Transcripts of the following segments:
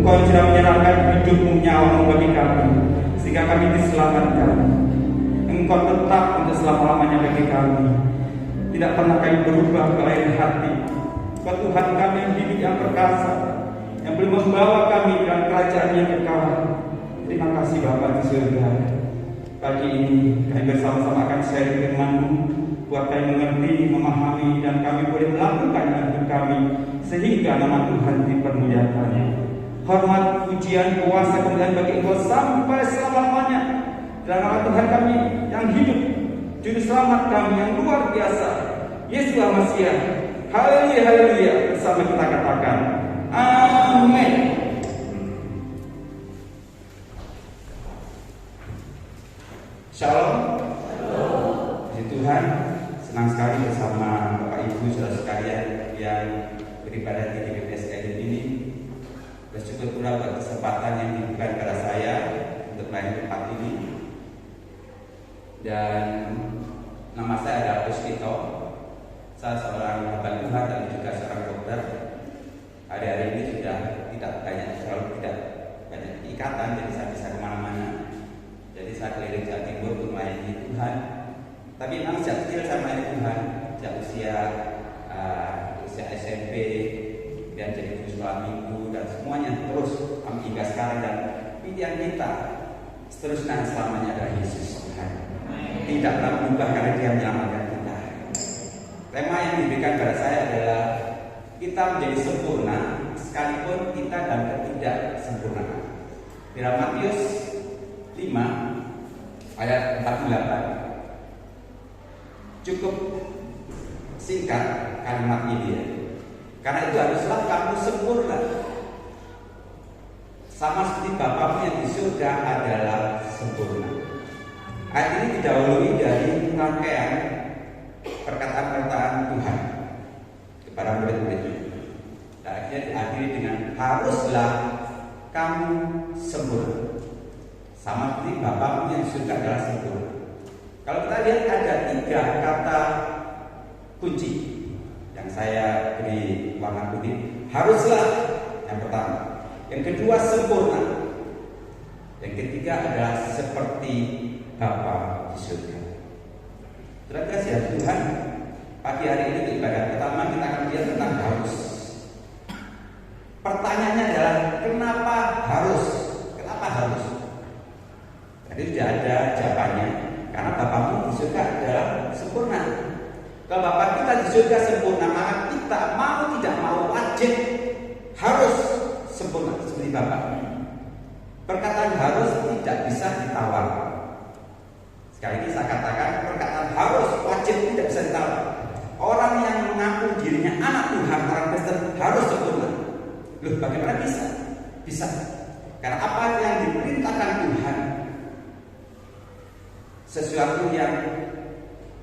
Engkau yang sudah menyerahkan hidupmu, nyawamu bagi kami, sehingga kami diselamatkan. Engkau tetap untuk selama-lamanya bagi kami. Tidak pernah kami berubah ke lain hati. Engkau Tuhan kami yang hidup, yang perkasa, yang boleh membawa kami dalam kerajaan yang kekal. Terima kasih Bapa di surga. Pagi ini kami bersama-sama akan sharing firman-Mu, buat kami mengerti, memahami, dan kami boleh melakukan hidup kami, sehingga nama Tuhan dipermuliakan. Hormat, pujian, kuasa, kemuliaan bagi Engkau sampai selama-lamanya. Dalam nama Tuhan kami yang hidup, Juru Selamat kami yang luar biasa, Yesus Masiah. Haleluya, haleluya. Bersama kita katakan, amin. Shalom. Puji Tuhan, senang sekali bersama Bapak Ibu saudara sekalian yang beribadah di GBPS Eden ini. Bersyukur pula buat kesempatan yang diberikan kepada saya untuk melayani tempat ini. Dan nama saya adalah Puspito. Saya seorang hamba Tuhan dan juga seorang dokter. Hari-hari ini sudah tidak banyak ikatan, jadi saya bisa kemana-mana. Jadi saya keliling Jawa Timur untuk melayani Tuhan. Tapi memang sejak kecil saya melayani Tuhan. Sejak usia SMP, dan jadi guru sekolah minggu dan semuanya terus hingga sekarang. Dan pilihan kita seterusnya selamanya adalah Yesus Tuhan. Tidak pernah berubah karena Dia menyelamatkan kita. Tema yang diberikan kepada saya adalah kita menjadi sempurna sekalipun kita dalam ketidaksempurnaan. Dalam Matius 5 ayat 48. Cukup singkat kalimat ini ya. Karena itu haruslah kamu sempurna, sama seperti Bapamu yang di surga adalah sempurna. Ayat ini didahului dari rangkaian perkataan-perkataan Tuhan kepada murid-muridnya. Dan akhirnya diakhiri dengan haruslah kamu sempurna, sama seperti Bapamu yang di surga adalah sempurna. Kalau kita lihat ada 3 kata kunci yang saya beri warna putih. Haruslah yang pertama, yang kedua sempurna, yang ketiga adalah seperti Bapa di surga. Terima kasih ya Tuhan. Pagi hari ini di ibadah pertama kita akan lihat tentang harus. Pertanyaannya adalah kenapa harus? Kenapa harus? Jadi sudah ada jawabannya. Karena Bapamu di surga adalah sempurna. Kalau Bapa kita di surga sempurna, maka kita mau tidak mau wajib harus sempurna seperti Bapa. Perkataan harus tidak bisa ditawar. Sekali lagi saya katakan, perkataan harus wajib tidak bisa ditawar. Orang yang mengaku dirinya anak Tuhan, orang Kristen harus sempurna. Loh, bagaimana bisa? Bisa. Karena apa yang diperintahkan Tuhan sesuatu yang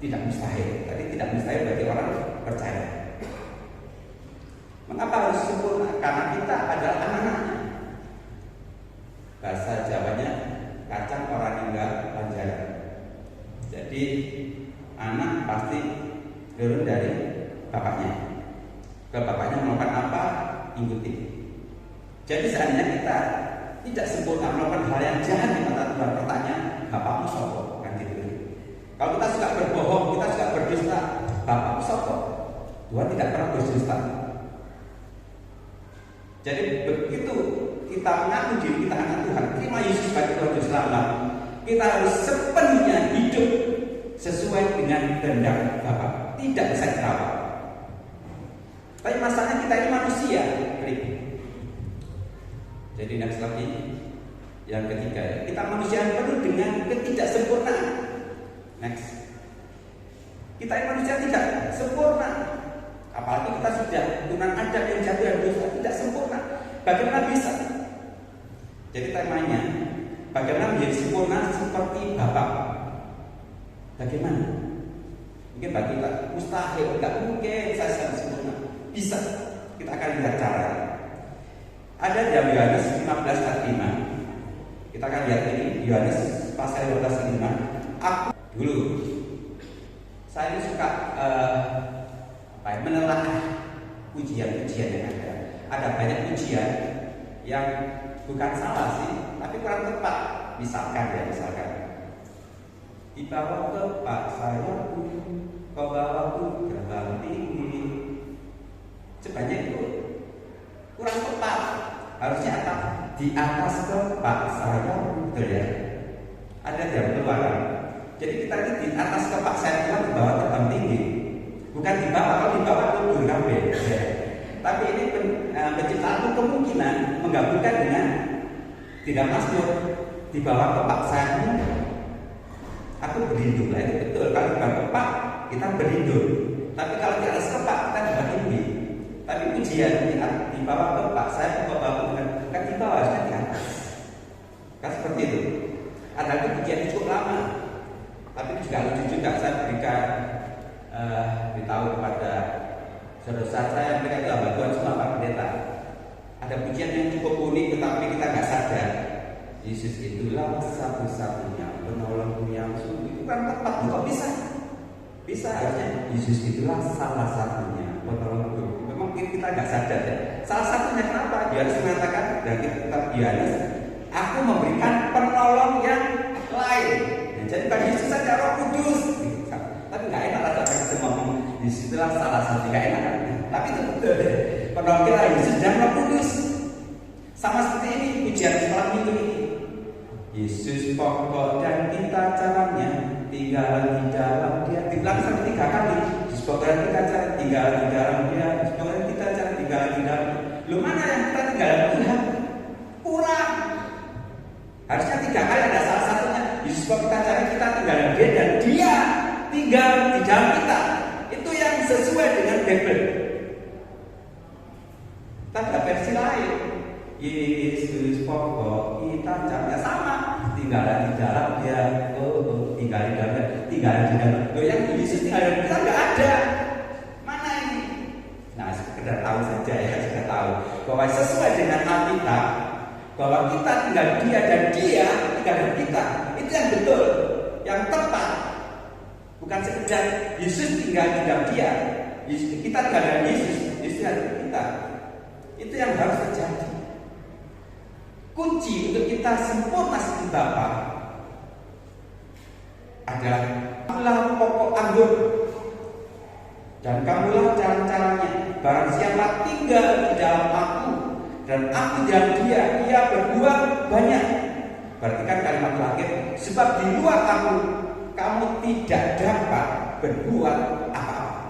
tidak mustahil. Tadi tidak mustahil bagi orang percaya. Mengapa harus sempurna? Karena kita adalah anak-anaknya. Bahasa Jawanya kacang orang ninggal panjaran. Jadi anak pasti turun dari bapaknya. Ke bapaknya melakukan apa? Ikuti. Jadi seandainya kita tidak sempurna melakukan hal yang jahat di mata Tuhan, pertanyaan bapakmu sopo? Kalau kita suka berbohong, kita suka berdusta, Bapakmu sopo? Tuhan tidak pernah berdusta. Jadi begitu kita mengaku diri kita anak Tuhan, terima Yesus sebagai Tuhan dan Selamat, kita harus sepenuhnya hidup sesuai dengan kehendak Bapa. Tidak bisa ditawar. Tapi masalahnya kita ini manusia. Jadi next lagi yang ketiga, kita manusia yang penuh dengan ketidaksempurnaan. Next, kita ini manusia tidak sempurna. Apalagi kita sudah turunan Adam yang jatuh dan dosa, tidak sempurna. Bagaimana bisa? Jadi temanya, bagaimana menjadi sempurna seperti Bapa? Bagaimana? Mungkin bagi kita mustahil, tidak mungkin saya sempurna. Bisa, kita akan lihat cara. Ada dalam Yohanes 15 ayat 5. Kita akan lihat ini Yohanes pasal 15 ayat 5. Aku dulu saya ini suka menelaah pujian-pujian yang ada. Ada banyak pujian yang bukan salah sih, tapi kurang tepat. Misalkan dibawa ke Pak sayapku, kau bawaku terbang tinggi. Sebanyak itu kurang tepat. Harusnya di atas kepak sayapku, betul ya? Ada jam keluaran. Jadi kita ini di atas kepak sayap, di bawah terbang tinggi. Bukan di bawah, kalau di bawah itu ramai. Ya. Tapi ini penciptaan kemungkinan menggabungkan dengan tidak masuk di bawah kepak sayapmu. Aku berlindung lah, itu betul. Kalau di bawah kepak kita berlindung. Tapi kalau di atas kepak kita juga tinggi. Tapi pujian di bawah kepak sayap bukan di bawah, harusnya di atas. Kan seperti itu. Ada pujian cukup lama. Tapi juga lucu juga saya berikan beritahu kepada saudara saya, mereka itu hamba Tuhan semua Pak Pendeta. Ada pujian yang cukup unik tetapi kita nggak sadar. Yesus itulah satu-satunya penolongku yang sungguh. Itu kan tepat, kok bisa? Bisa harusnya Yesus itulah salah satunya penolongku. Memang kita nggak sadar ya. Salah satunya kenapa? Yohanes mengatakan dari kitab Yohanes, aku memberikan penolong yang lain. Jadi bukan Yesus saja, Roh Kudus. Tapi nggak enak ada kita ngomong disitulah salah satu, nggak enak. Tapi itu betul. Penolong kita Yesus dan Roh Kudus. Sama seperti ini pujian malam minggu ini. Yesus pokok dan kita caranya, tinggal di dalam Dia. Dibilang sampai 3 kali. Yesus pokok dan kita cara tinggal di dalam Dia. Yesus pokok dan kita cara tinggal di dalam. Lu mana yang kita tinggal di Tuhan? Kurang. Harusnya 3 kali ada salah satunya. Yesus pokok kita cara kita tinggal di Dia dan Dia tinggal di dalam kita. Itu yang sesuai dengan Bible. Tapi ada versi lain. Yesus pokok kita caranya sama, tinggal di dalam Dia. Tinggal di dalam Dia, tinggal di dalam. Loh yang Yesus tinggal di kita nggak ada. Mana ini? Nah, sekedar tahu saja ya, sudah tahu bahwa sesuai dengan Alkitab bahwa kita tinggal di Dia dan Dia tinggal di kita. Itu yang betul, yang tepat. Bukan sekedar Yesus tinggal di dalam Dia, kita tinggal dalam Yesus, Yesus tinggal di kita. Itu yang harus terjadi. Kunci untuk kita sempurna seperti Bapa adalah kamulah pokok anggur dan kamulah cara-caranya. Barang siapa tinggal di dalam aku dan aku di dalam dia, ia berbuah banyak. Berarti kan kalimat terakhir, sebab di luar aku kamu tidak dapat berbuat apa-apa.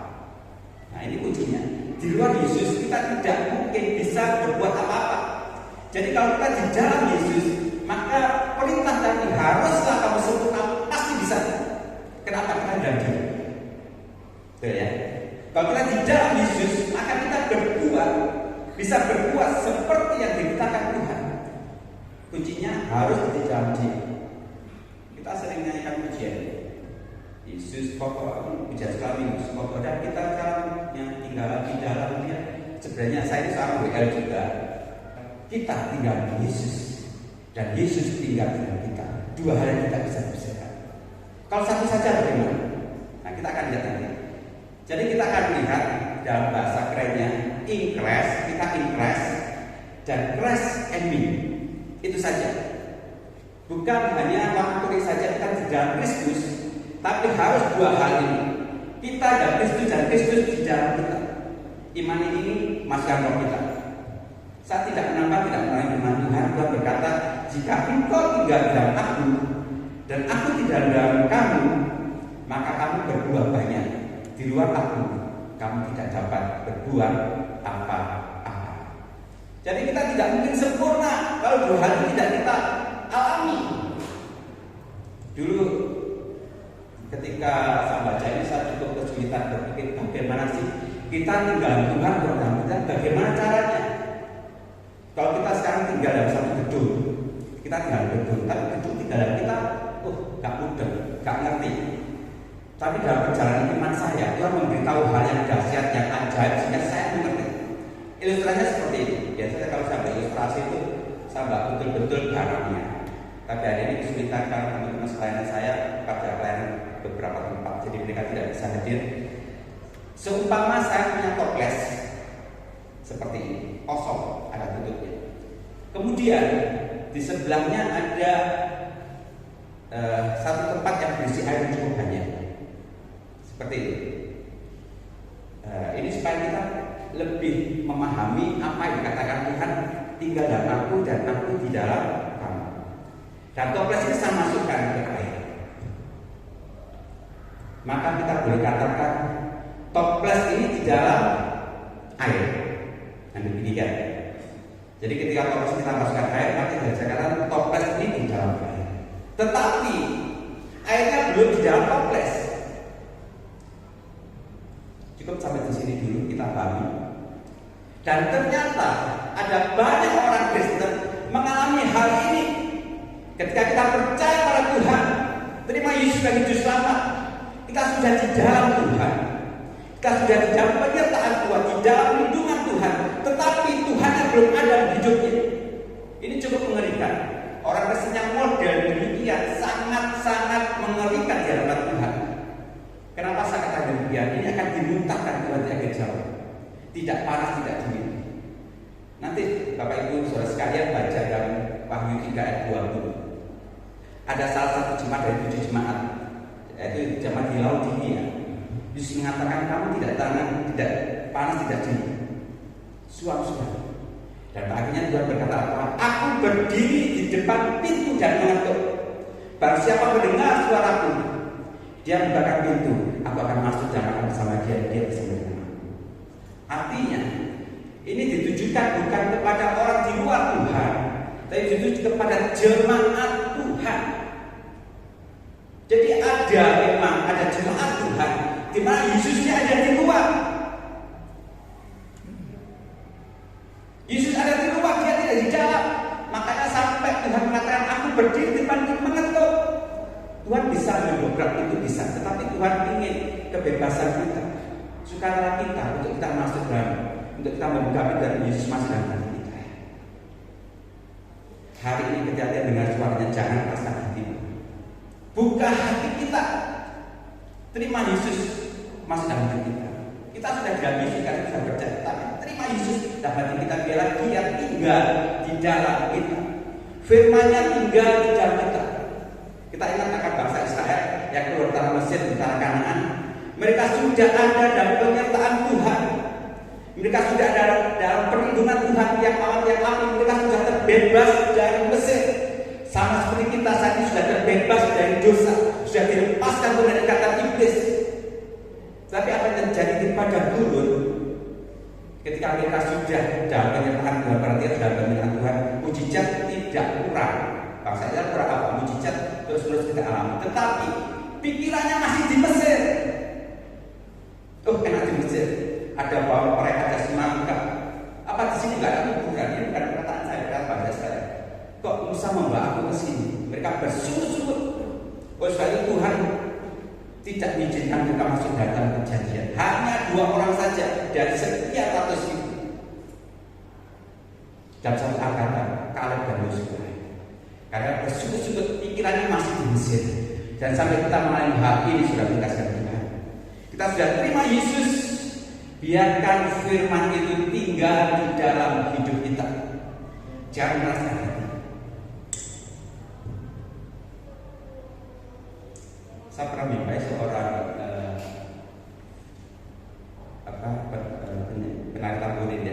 Nah ini kuncinya. Di luar Yesus kita tidak mungkin bisa berbuat apa-apa. Jadi kalau kita di dalam Yesus, maka perintah tadi haruslah kamu sempurna, pasti bisa. Kenapa? Kita dalam Dia. Betul ya? Kalau kita di dalam Yesus, maka kita berbuat, bisa berbuat seperti yang diberitakan Tuhan. Kuncinya harus di dalam Dia. Kita sering nyanyikan pujian. Yesus pokok, pujian sekali Yesus pokok, dan kita kan yang tinggal di dalam Dia. Sebenarnya saya ini seorang WL juga. Kita tinggal di Yesus dan Yesus tinggal di dalam kita. Dua hal yang kita bisa bersihkan. Kalau satu saja bagaimana? Nah kita akan lihat nanti. Jadi kita akan lihat dalam bahasa kerennya increase, kita increase dan crash and mean. Itu saja. Bukan hanya waktu saja kita di dalam Kristus, tapi harus dua hal ini. Kita dan Kristus di dalam kita. Iman ini masukkan roh kita. Saya tidak menambah, tidak mengurangi firman Tuhan. Tuhan berkata, jika engkau tinggal dalam aku dan aku tidak dalam kamu, maka kamu berbuah banyak. Di luar aku, kamu tidak dapat berbuat apa-apa. Jadi kita tidak mungkin sempurna kalau dua hal ini tidak kita alami. Dulu ketika saya baca ini, saya cukup kesulitan berpikir bagaimana sih kita tinggal Tuhan dalam kita, bagaimana caranya? Kalau kita sekarang tinggal dalam satu gedung, kita tinggal di gedung, tapi gedung tinggalan kita, gak mudah, gak ngerti. Tapi dalam perjalanan iman saya, Tuhan memberitahu hal yang dahsyat, yang ajaib, sehingga saya mengerti. Ilustrasinya seperti ini. Biasanya kalau saya berilustrasi itu, saya nggak betul-betul barangnya. Tapi hari ini kesulitan karena teman-teman pelayanan saya pada pelayanan beberapa tempat, jadi mereka tidak bisa hadir. Seumpama saya punya toples seperti ini, kosong, ada tutupnya. Kemudian di sebelahnya ada satu tempat yang berisi air yang cukup banyak. Seperti itu. Ini supaya kita lebih memahami apa yang dikatakan Tuhan, tinggal dalam aku dan aku di dalam kamu. Dan toples ini saya masukkan ke air. Maka kita boleh katakan toples ini di dalam air. Dan demikian. Jadi ketika toples kita masukkan air, maka kita katakan toples ini di dalam air. Tetapi airnya belum di dalam toples. Cukup sampai di sini dulu kita pahami. Dan ternyata ada banyak orang Kristen mengalami hal ini. Ketika kita percaya pada Tuhan, terima Yesus sebagai juru selamat, kita sudah di dalam Tuhan, kita sudah di dalam penyertaan Tuhan, di dalam lindungan Tuhan. Tetapi Tuhan yang belum ada di hidupnya. Ini cukup mengerikan. Orang Kristen yang model demikian sangat-sangat mengerikan di hadapan Tuhan. Kenapa saya katakan demikian? Ini akan dimuntahkan Tuhan di akhir zaman. Tidak panas, tidak dingin. Nanti Bapak Ibu saudara sekalian baca dalam Wahyu 3 ayat 20. Ada salah satu jemaat dari 7 jemaat, yaitu jemaat di Laodikia. Yesus mengatakan kamu tidak panas, tidak dingin. Suam-suam. Dan akhirnya Tuhan berkata apa? Aku berdiri di depan pintu dan mengetuk. Barang siapa mendengar suaraku, dia membuka pintu, aku akan masuk dan akan bersama dia bersama dengan aku. Artinya, ini ditujukan bukan kepada orang di luar Tuhan, tapi ditujukan kepada jemaat Tuhan. Jadi memang ada jemaat Tuhan, di mana Yesusnya ada di luar. Yesus ada di luar, dia tidak di dalam. Makanya sampai Tuhan mengatakan, aku berdiri di depan pintu mengetuk. Tuhan bisa mendobrak itu bisa, tetapi Tuhan ingin kebebasan kita, sukarela kita untuk kita masuk dalam, untuk kita membuka pintu dan Yesus masuk dalam hati kita. Hari ini ketika dia dengar suaranya, jangan pasang hati, buka hati kita, terima Yesus masuk dalam hati kita. Kita sudah dalam Yesus, kita sudah percaya, tapi terima Yesus dalam hati kita, biarlah dia tinggal di dalam kita, firman-Nya tinggal di dalam kita. Kita ingat akan bangsa Israel yang keluar dari Mesir di tanah Kanaan. Mereka sudah ada dalam penyertaan Tuhan. Mereka sudah ada dalam perlindungan Tuhan yang amat yang api. Mereka sudah terbebas dari Mesir. Sama seperti kita saat ini sudah terbebas dari dosa, sudah dilepaskan dari ikatan iblis. Tapi apa yang terjadi di padang gurun ketika mereka sudah dalam penyertaan Tuhan, berarti sudah penyertaan Tuhan, mujizat tidak kurang. Bangsa Israel kurang apa? Mujizat terus kita alami. Tetapi pikirannya masih di Mesir. Enak di Mesir. Ada bawang mereka, ada semangka. Apa di sini nggak ada kuburan? Ini bukan perkataan saya, perkataan bangsa Israel. Kok Musa membawa aku ke sini? Mereka bersungut-sungut. Oleh sebab itu Tuhan tidak mengizinkan mereka masuk dalam perjanjian. Hanya 2 orang saja dari sekian ratus ribu. Dan satu angkatan, Kaleb dan Yosua. Karena bersungut-sungut pikirannya masih di Mesir. Dan sampai kita mengalami hal ini sudah dikasihkan Tuhan. Kita sudah terima Yesus. Biarkan firman itu tinggal di dalam hidup kita. Jangan merasa hati. Saya pernah mimpi seorang penari tamborin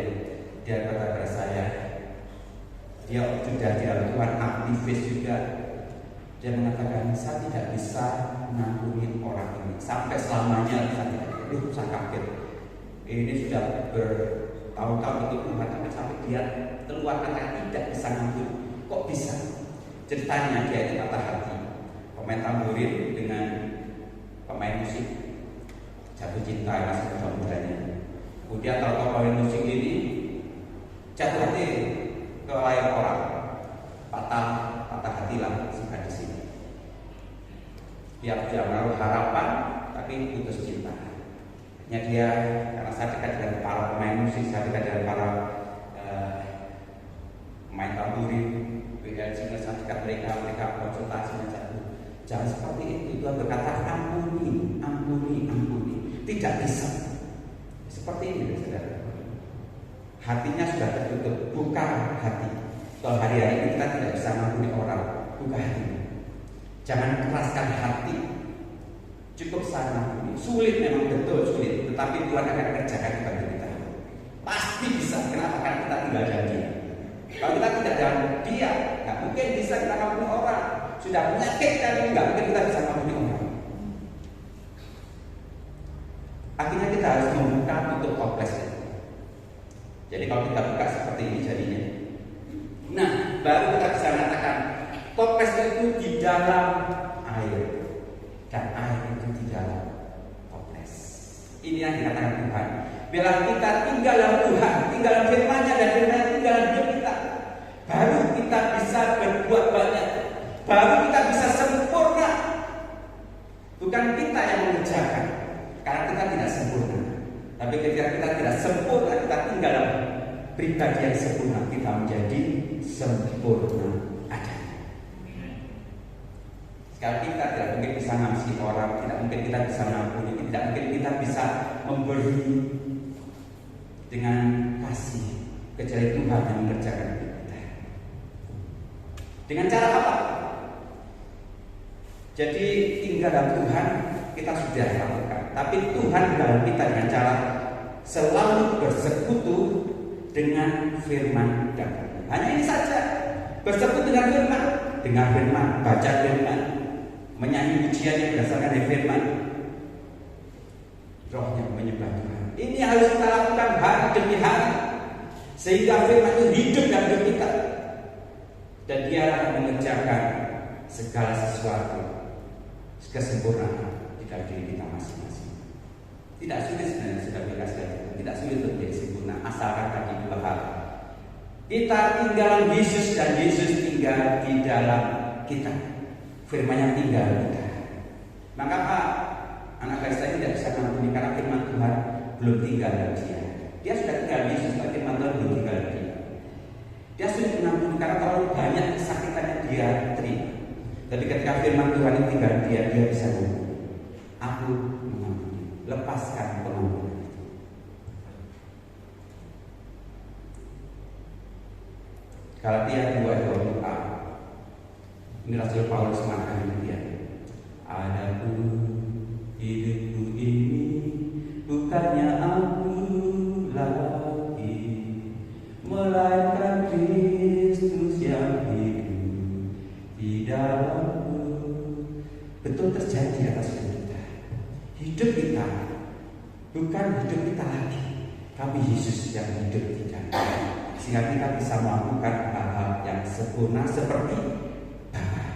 dia berkata kepada saya, dia sudah di dalam Tuhan, aktivis juga. Dia mengatakan, saya tidak bisa mengampuni orang ini sampai selamanya. Saya tidak, saya kaget. Ini sudah bertahun-tahun itu Tuhan, tapi sampai dia keluar kata tidak bisa ngampuni. Kok bisa? Ceritanya dia itu patah hati. Pemain tamborin dengan pemain musik jatuh cinta masih muda-mudanya. Kemudian tahu pemain musik ini jatuh hati ke layar orang, patah hati lah sampai di sini. Dia sudah menaruh harapan tapi putus cinta. Hanya dia karena saya dekat dengan para pemain musik, saya dekat dengan para pemain tamborin, sehingga saya dekat mereka konsultasi dan jatuh. Jangan seperti itu. Tuhan berkata ampuni, ampuni, ampuni. Tidak bisa. Seperti ini, saudara. Hatinya sudah tertutup. Buka hati. Kalau hari-hari ini kita tidak bisa mengampuni orang, buka hati. Jangan keraskan hati. Cukup saya mengampuni. Sulit memang, betul sulit, tetapi Tuhan akan kerjakan bagi kita. Pasti bisa. Kenapa? Karena kita tinggal dalam Dia. Kalau kita tidak dalam Dia, nggak mungkin bisa kita mengampuni orang. Sudah penyakit kali, nggak mungkin kita bisa mengampuni orang. Akhirnya kita harus membuka tutup toples. Jadi kalau kita buka seperti ini jadinya. Nah, baru kita bisa mengatakan toples itu di dalam air dan air itu di dalam toples. Ini yang dikatakan Tuhan. Bila kita tinggal dalam Tuhan, tinggal dalam firman-Nya dan firman tinggal dalam hidup kita, baru kita bisa berbuat banyak. Baru kita bisa sempurna. Bukan kita yang mengerjakan, karena kita tidak sempurna. Tapi ketika kita tidak sempurna, kita tinggal dalam pribadi yang sempurna, kita menjadi sempurna adanya. Sekarang kita tidak mungkin bisa mengasihi orang, tidak mungkin kita bisa mengampuni, tidak mungkin kita bisa memberi dengan kasih, kecuali Tuhan yang mengerjakan kita. Dengan cara apa? Jadi tinggal dalam Tuhan kita sudah lakukan, tapi Tuhan dalam kita dengan cara selalu bersekutu dengan firman dan hanya ini saja, bersekutu dengan firman, dengar firman, baca firman, menyanyi pujian yang berdasarkan dari firman, rohnya menyembah Tuhan. Ini harus kita lakukan hari demi hari, sehingga firman itu hidup dalam hidup kita, dan Dia akan mengerjakan segala sesuatu kesempurnaan di dalam diri kita masing-masing. Tidak sulit sebenarnya, sudah bebas saja. Tidak sulit untuk menjadi sempurna, asalkan tadi dua hal. Kita tinggal dalam Yesus dan Yesus tinggal di dalam kita. Firman-Nya tinggal di kita. Maka anak Kristen tidak bisa mengampuni karena firman Tuhan belum tinggal dalam dia. Dia sudah tinggal di Yesus, tapi firman Tuhan belum tinggal di dia. Dia sulit mengampuni karena terlalu banyak kesakitan yang dia terima. Tapi ketika firman Tuhan itu tinggal di dia, dia bisa mengampuni. Aku mengampuni, lepaskan pengampunan itu. Galatia 2:20a. Ini Rasul Paulus mengatakan demikian. Adapun hidupku ini bukannya aku lagi, melainkan Kristus yang hidup di dalamku. Betul terjadi atas hidup kita. Hidup kita bukan hidup kita lagi, tapi Yesus yang hidup di dalam kita, sehingga kita bisa melakukan hal-hal yang sempurna seperti Bapa.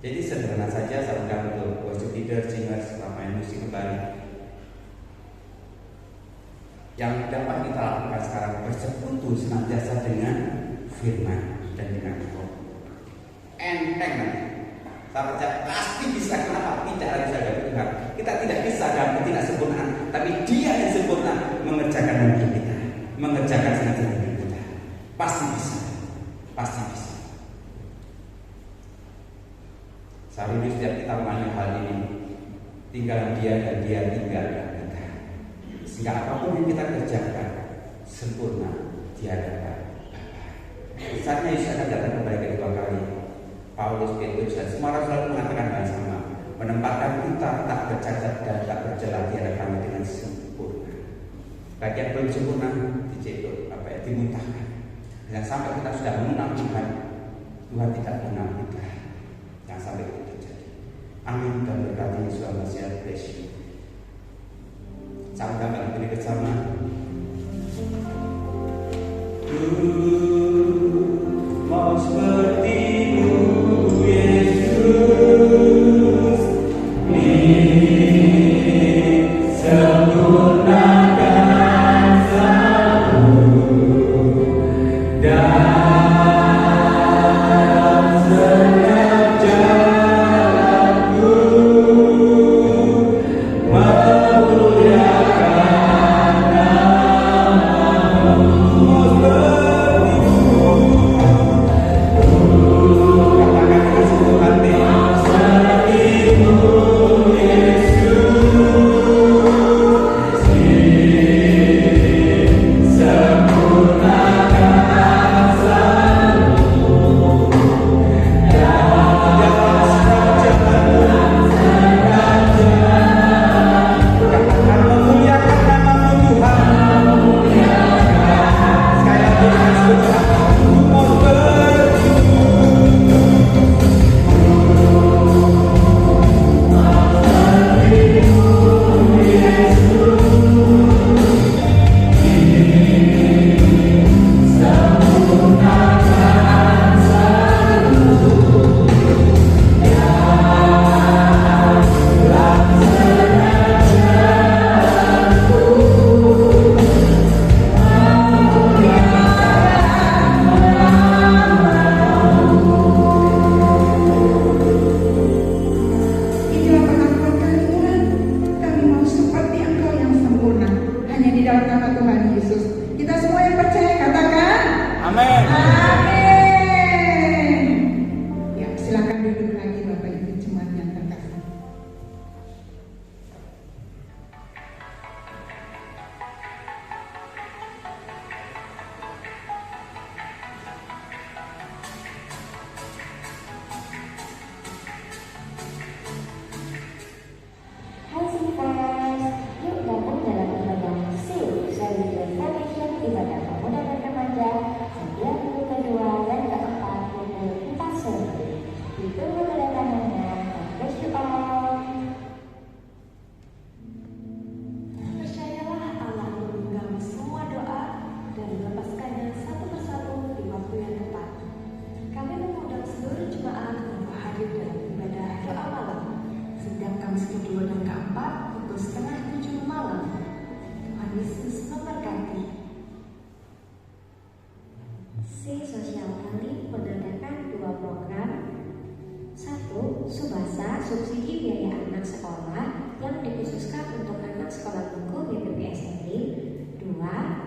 Jadi sederhana saja, saya undang untuk worship leader, singers, main musik kembali. Yang dapat kita lakukan sekarang bersekutu senantiasa dengan firman dan dengan Roh. Enteng nanti. Saya percaya pasti bisa. Kenapa? Tidak harus ada Tuhan. Kita tidak bisa dalam ketidaksempurnaan, tapi Dia yang sempurna mengerjakan hidup kita, mengerjakan senantiasa hidup kita. Pasti bisa. Pasti bisa. Saat ini setiap kita mengalami hal ini, tinggal Dia dan Dia tinggal dalam kita. Sehingga apapun yang kita kerjakan sempurna di hadapan Bapa. Saatnya Yesus akan datang kembali kedua kali. Paulus, Petrus dan semua rasul mengatakan hal yang sama, menempatkan kita tak bercacat dan tak bercela di hadapan dengan sempurna. Bagi yang belum sempurna dicetuk, dimuntahkan. Dan sampai kita sudah mengenal Tuhan, Tuhan tidak mengenal kita. Jangan sampai itu terjadi. Amin. Dan berkati Yesus Masih bless you. Sama kami beri bersama. Mau seperti-Mu Yesus, sempurnakan selalu dalam setiap jalanku, memuliakan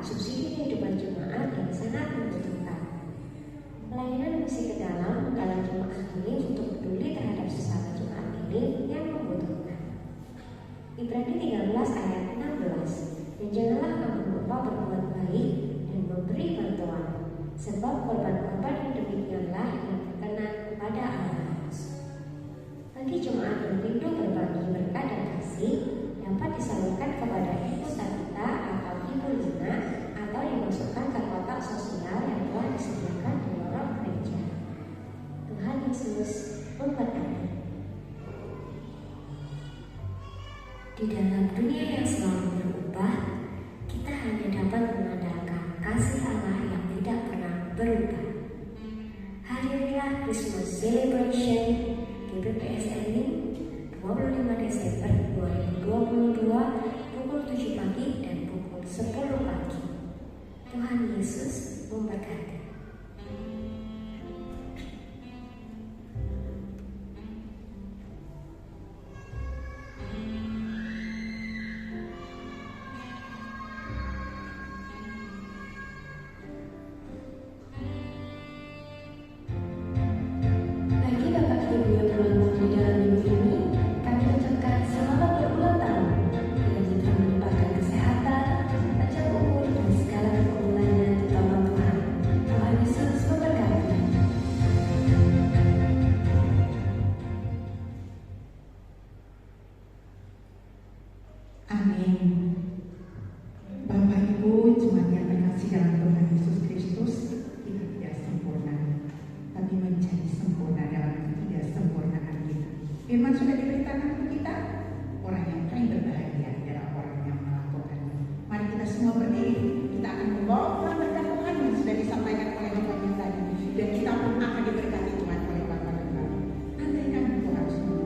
subsidi kehidupan jemaat yang sangat membutuhkan. Pelayanan misi ke dalam menggalang jemaat kini untuk peduli terhadap sesama jemaat ini yang membutuhkan. Ibrani 13 ayat 16. Dan janganlah kamu lupa berbuat baik dan memberi bantuan, sebab korban-korban yang demikianlah yang berkenan kepada Allah. Bagi jemaat yang rindu berbagi berkat dan kasih, dapat disalurkan kepada Ibu Tabita atau Ibu Lina atau dimasukkan ke kotak sosial yang telah disediakan di lorong gereja. Tuhan Yesus memberkati. Di dalam dunia yang selalu berubah, kita hanya dapat mengandalkan kasih Allah yang tidak pernah berubah. Hadirilah Christmas Celebration GBPSMI 25 Desember 2022 pukul 7 pagi dan pukul 10 pagi. Tuhan Yesus memberkati. Bagi Bapak Ibu yang berulang tahun di dalam minggu ini, kami ucapkan selamat berulang tahun. Dengan Tuhan melimpahkan kesehatan, panjang umur dan segala keunggulannya di tangan Tuhan. Tuhan Yesus memberkati. Amin. Bapak Ibu, jemaat yang terkasih dalam Tuhan Yesus Kristus, kita tidak sempurna, tapi menjadi sempurna dalam ketidaksempurnaan kita. Firman sudah diberitakan kepada kita, orang yang paling berbahagia adalah orang yang melakukannya. Mari kita semua berdiri, kita akan membawa pulang berkat Tuhan yang sudah disampaikan oleh Bapak kita tadi, dan kita pun akan diberkati Tuhan oleh Bapak kita. Andaikan itu harus menunggu.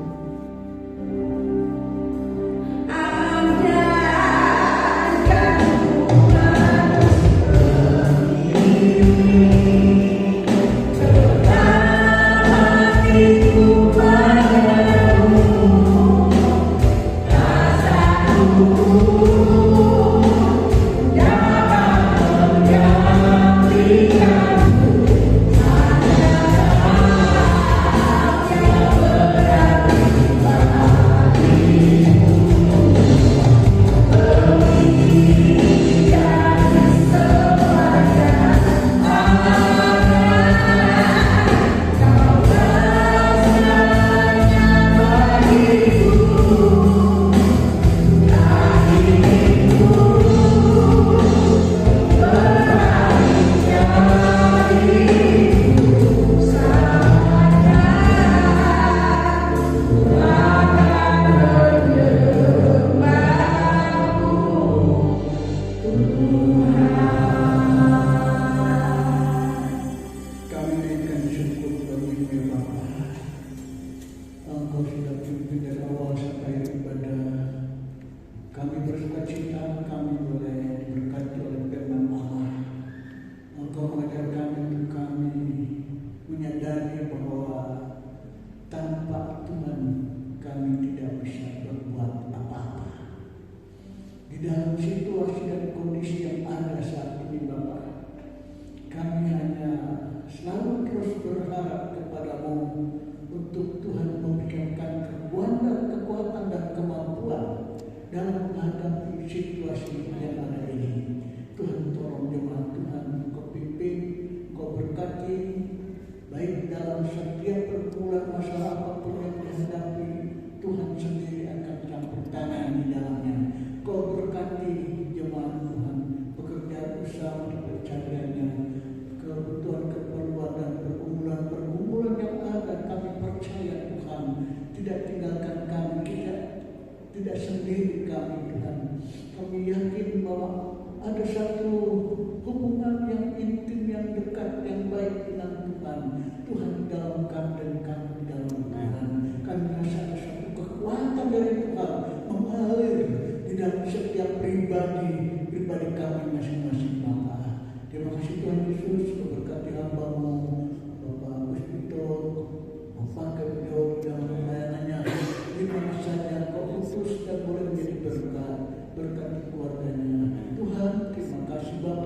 Kami naikkan syukur bagi Bapa. Engkau sudah pimpin dari awal sampai ibadah. Kami bersuka cita, kami boleh diberkati oleh firman Allah. Engkau mengajarkan kami menyadari bahwa tanpa Tuhan kami tidak bisa berbuat apa-apa. Di dalam situasi dan kondisi yang ada saat ini Bapak, kami hanya selalu terus berharap kepadamu untuk Tuhan memberikan kekuatan dan kemampuan dalam menghadapi situasi yang ada ini. Tuhan tolong jemaat Tuhan, Engkau pimpin, Engkau berkati, baik dalam setiap pergumulan masalah apapun yang dihadapi, Tuhan sendiri akan campur tangan di dalamnya. Kau berkati jemaat Tuhan, pekerjaan usaha dipercayanya, kebutuhan keperluan dan pergumulan yang ada, kami percaya Tuhan tidak tinggalkan kami, tidak sendiri kami Tuhan. Kami yakin bahwa ada satu hubungan yang intim, yang dekat, yang baik dengan Tuhan. Tuhan di dalam kami dan kami di dalam Tuhan. Kami merasa ada satu kekuatan dari Tuhan mengalir di dalam setiap pribadi kami masing-masing Bapak. Terima kasih Tuhan Yesus, memberkati hamba-Mu Bapak Agus Vito, mempakai beliau dalam pelayanannya di mana saja Kau utus dan boleh menjadi berkat, berkati keluarganya. Tuhan, terima kasih Bapak.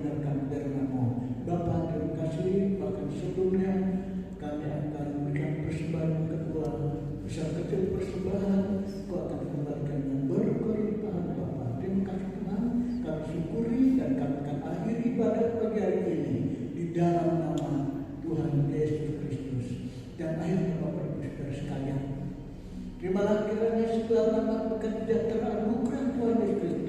mendengarkan firman-Mu. Bapa, terima kasih. Bahkan sebelumnya kami akan memberikan persembahan yang kedua, besar kecil persembahan, Kau akan kembalikan yang berkelimpahan Bapa. Terima kasih Tuhan, kami syukuri dan kami akan akhiri ibadat pagi hari ini di dalam nama Tuhan Yesus Kristus. Dan akhirnya Bapak Ibu Saudara sekalian, terimalah kiranya segala rahmat berkat sejahtera anugerah Tuhan Yesus Kristus